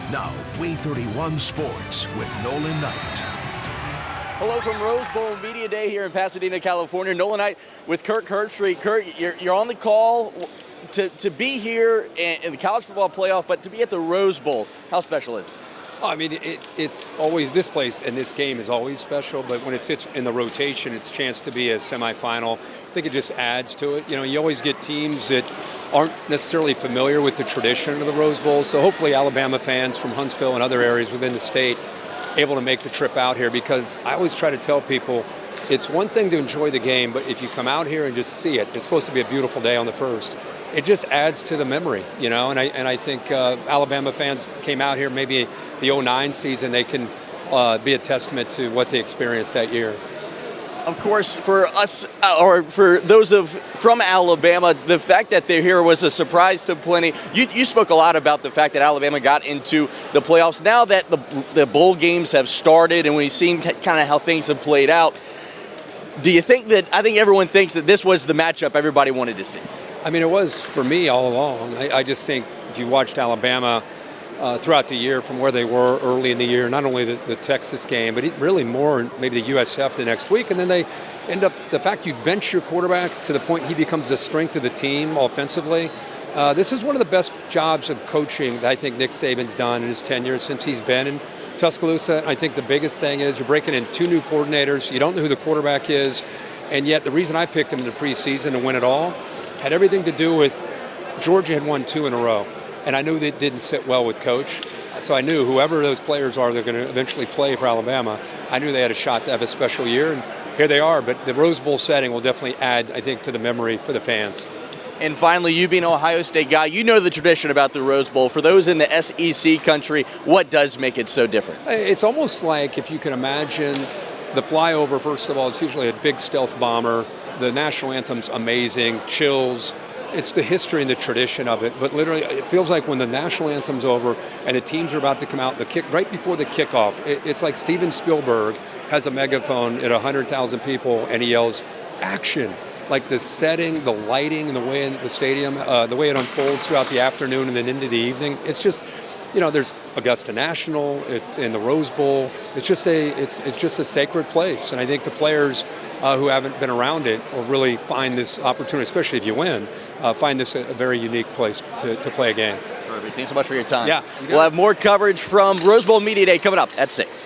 Now, We31 Sports with Nolan Knight. Hello from Rose Bowl Media Day here in Pasadena, California. Nolan Knight with Kirk Herbstreit. Kirk, you're on the call to be here in the college football playoff, but to be at the Rose Bowl. How special is it? Oh, I mean, it's always, this place and this game is always special, but when it sits in the rotation, it's a chance to be a semifinal. I think it just adds to it. You know, you always get teams that aren't necessarily familiar with the tradition of the Rose Bowl, so hopefully Alabama fans from Huntsville and other areas within the state able to make the trip out here, because I always try to tell people it's one thing to enjoy the game, but if you come out here and just see it, it's supposed to be a beautiful day on the first. It just adds to the memory, you know, and I think Alabama fans came out here maybe the 09 season, they can be a testament to what they experienced that year. Of course, for us, or for those from Alabama, the fact that they're here was a surprise to plenty. You spoke a lot about the fact that Alabama got into the playoffs. Now that the bowl games have started and we've seen kind of how things have played out, do you think that, I think everyone thinks that this was the matchup everybody wanted to see? I mean, it was for me all along. I just think if you watched Alabama throughout the year from where they were early in the year, not only the Texas game, but really more maybe the USF the next week, and then they end up, the fact you bench your quarterback to the point he becomes the strength of the team offensively. This is one of the best jobs of coaching that I think Nick Saban's done in his tenure since he's been in Tuscaloosa. I think the biggest thing is you're breaking in two new coordinators. You don't know who the quarterback is, and yet the reason I picked him in the preseason to win it all had everything to do with Georgia had won 2 in a row. And I knew that didn't sit well with Coach. So I knew whoever those players are, they're going to eventually play for Alabama. I knew they had a shot to have a special year, and here they are. But the Rose Bowl setting will definitely add, I think, to the memory for the fans. And finally, you being an Ohio State guy, you know the tradition about the Rose Bowl. For those in the SEC country, what does make it so different? It's almost like, if you can imagine, the flyover, first of all, it's usually a big stealth bomber. The national anthem's amazing, chills. It's the history and the tradition of it, but literally it feels like when the national anthem's over and the teams are about to come out, right before the kickoff, it's like Steven Spielberg has a megaphone at 100,000 people and he yells, "Action!" Like the setting, the lighting, and the way in the stadium, the way it unfolds throughout the afternoon and then into the evening. It's just, you know, there's Augusta National in the Rose Bowl. It's just a sacred place, and I think the players who haven't been around it will really find this opportunity, especially if you win, find this a very unique place to play a game. Perfect. Thanks so much for your time. Yeah. We'll have more coverage from Rose Bowl Media Day coming up at 6.